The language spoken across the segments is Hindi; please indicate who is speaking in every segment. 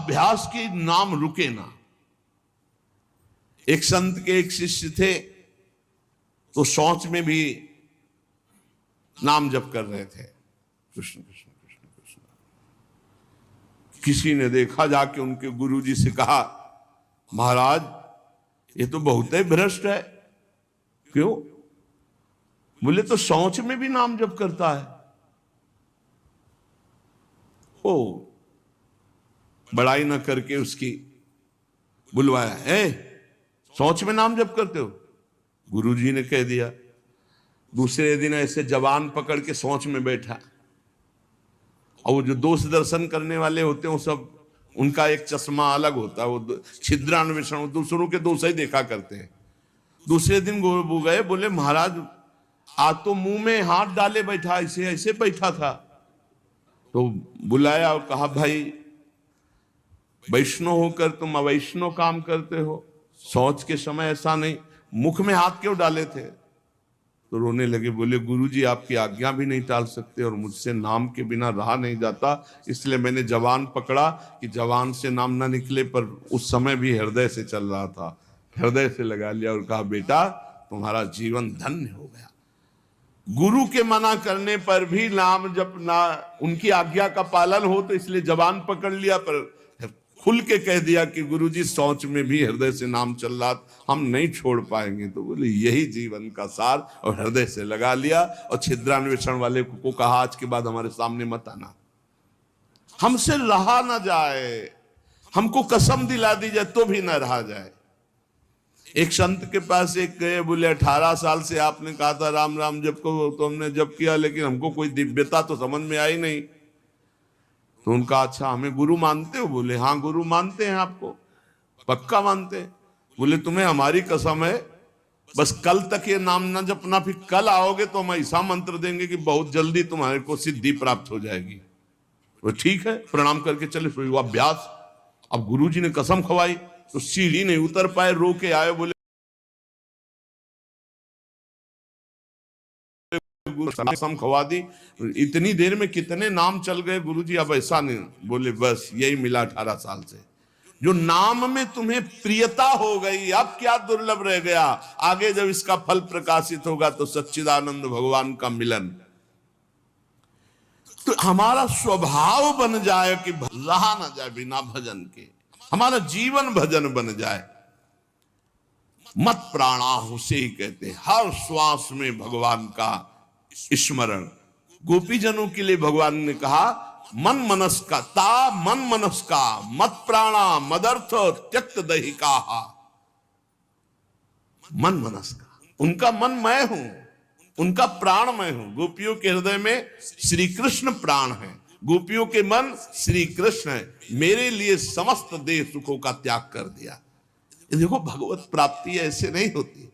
Speaker 1: अभ्यास की नाम रुके ना। एक संत के एक शिष्य थे, तो शौच में भी नाम जप कर रहे थे, कृष्ण कृष्ण कृष्ण कृष्ण। किसी ने देखा, जाके उनके गुरुजी से कहा, महाराज ये तो बहुत ही भ्रष्ट है। क्यों? बोले तो शौच में भी नाम जप करता है। ओ, बड़ाई ना करके उसकी बुलवाया, शौच में नाम जप करते हो? गुरुजी ने कह दिया। दूसरे दिन ऐसे जवान पकड़ के शौच में बैठा, और वो जो दोष दर्शन करने वाले होते हैं वो सब, उनका एक चश्मा अलग होता है, वो छिद्रान्वेषण, दूसरों के दोष ही देखा करते हैं। दूसरे दिन वो गए, बोले महाराज आज तो मुंह में हाथ डाले बैठा, ऐसे ऐसे बैठा था। तो बुलाया और कहा, भाई वैष्णव होकर तुम अवैष्णव काम करते हो, शौच के समय ऐसा नहीं, मुख में हाथ क्यों डाले थे? तो रोने लगे, बोले गुरुजी आपकी आज्ञा भी नहीं टाल सकते, और मुझसे नाम के बिना रहा नहीं जाता, इसलिए मैंने जवान पकड़ा कि जवान से नाम ना निकले, पर उस समय भी हृदय से चल रहा था, हृदय से लगा लिया और कहा, बेटा तुम्हारा जीवन धन्य हो गया। गुरु के मना करने पर भी नाम जब ना उनकी आज्ञा का पालन हो, तो इसलिए जवान पकड़ लिया, पर खुल के कह दिया कि गुरुजी शौच में भी हृदय से नाम चल रहा, हम नहीं छोड़ पाएंगे। तो बोले यही जीवन का सार, और हृदय से लगा लिया। और छिद्रान्वेषण वाले को कहा, आज के बाद हमारे सामने मत आना, हमसे रहा ना जाए, हमको कसम दिला दी जाए तो भी ना रहा जाए। एक संत के पास एक गए, बोले 18 साल से आपने कहा था राम राम जप को, तो हमने जप किया, लेकिन हमको कोई दिव्यता तो समझ में आई नहीं। तो उनका, अच्छा हमें गुरु मानते हो? बोले हाँ गुरु मानते हैं, आपको पक्का मानते हैं। बोले तुम्हें हमारी कसम है, बस कल तक ये नाम ना जपना, फिर कल आओगे तो हम ऐसा मंत्र देंगे कि बहुत जल्दी तुम्हारे को सिद्धि प्राप्त हो जाएगी। तो ठीक है, प्रणाम करके चले, शुरू हुआ अभ्यास। अब गुरुजी ने कसम खवाई, तो सीढ़ी नहीं उतर पाए, रो के आए, बोले कसम खवा दी, इतनी देर में कितने नाम चल गए गुरुजी, अब ऐसा नहीं। बोले बस यही मिला 18 साल से, जो नाम में तुम्हें प्रियता हो गई, अब क्या दुर्लभ रह गया, आगे जब इसका फल प्रकाशित होगा तो सच्चिदानंद भगवान का मिलन। तो हमारा स्वभाव बन जाए कि रहा ना जाए बिना भजन के, हमारा जीवन भजन बन जाए। मत प्राणाहु से ही कहते, हर श्वास में भगवान का स्मरण। गोपीजनों के लिए भगवान ने कहा, मन मनस का ता मन मनस का मत प्राणा मदर्थ त्यक्त दहिका। मन मनस का, उनका मन मैं हूं, उनका प्राण मैं हूं। गोपियों के हृदय में श्री कृष्ण प्राण है, गोपियों के मन श्री कृष्ण है। मेरे लिए समस्त देह सुखों का त्याग कर दिया। देखो भगवत प्राप्ति ऐसे नहीं होती,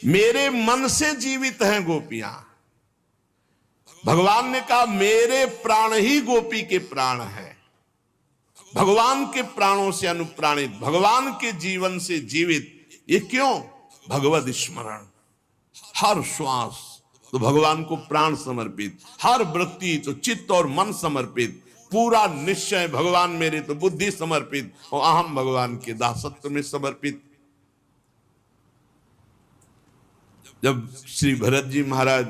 Speaker 1: मेरे मन से जीवित हैं गोपियां। भगवान ने कहा मेरे प्राण ही गोपी के प्राण है, भगवान के प्राणों से अनुप्राणित, भगवान के जीवन से जीवित। ये क्यों? भगवत स्मरण। हर श्वास तो भगवान को प्राण समर्पित, हर वृत्ति तो चित्त और मन समर्पित, पूरा निश्चय भगवान मेरे तो बुद्धि समर्पित, और अहम भगवान के दासत्व में समर्पित। जब श्री भरत जी महाराज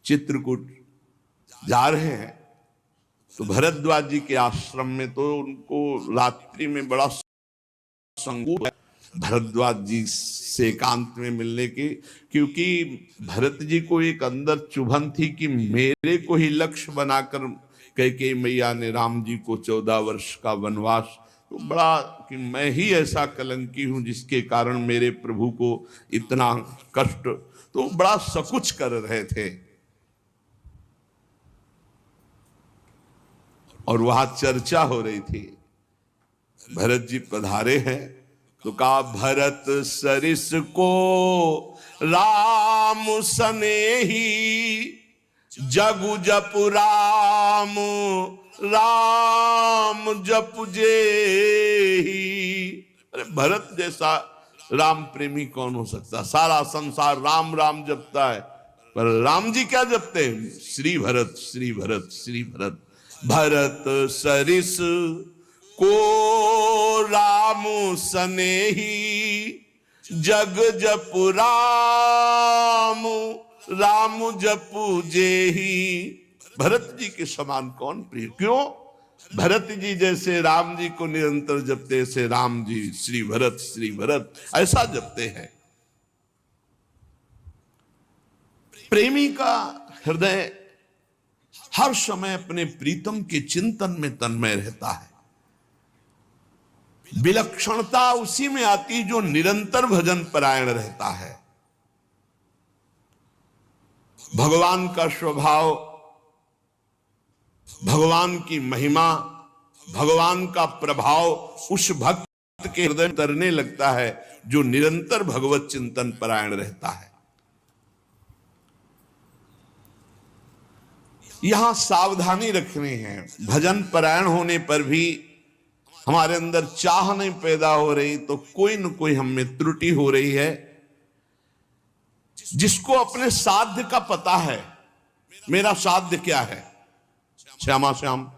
Speaker 1: चित्रकूट जा रहे हैं, तो भरद्वाज जी के आश्रम में तो उनको रात्रि में बड़ा संकोच है भरद्वाज जी से एकांत में मिलने की, क्योंकि भरत जी को एक अंदर चुभन थी कि मेरे को ही लक्ष्य बनाकर कैकेयी मैया ने राम जी को 14 वर्ष का वनवास, तो बड़ा कि मैं ही ऐसा कलंकी हूं जिसके कारण मेरे प्रभु को इतना कष्ट, तो बड़ा सकुच कर रहे थे। और वहां चर्चा हो रही थी, भरत जी पधारे हैं, तो कहा भरत सरिस को राम सनेही, जगु जप राम राम जप जेही। अरे भरत जैसा राम प्रेमी कौन हो सकता? सारा संसार राम राम जपता है, पर राम जी क्या जपते हैं? श्री भरत श्री भरत श्री भरत। भरत सरिस को राम सनेही, जग जपु राम राम जपु जेही। भरत जी के समान कौन प्रिय? क्यों? भरत जी जैसे राम जी को निरंतर जपते, से राम जी श्री भरत ऐसा जपते हैं। प्रेमी का हृदय हर समय अपने प्रीतम के चिंतन में तन्मय रहता है। विलक्षणता उसी में आती जो निरंतर भजन परायण रहता है। भगवान का स्वभाव, भगवान की महिमा, भगवान का प्रभाव उस भक्त के हृदय में तरने लगता है जो निरंतर भगवत चिंतन परायण रहता है। यहां सावधानी रखनी है। भजन परायण होने पर भी हमारे अंदर चाह नहीं पैदा हो रही तो कोई न कोई हम में त्रुटि हो रही है। जिसको अपने साध्य का पता है, मेरा साध्य क्या है, श्यामा श्याम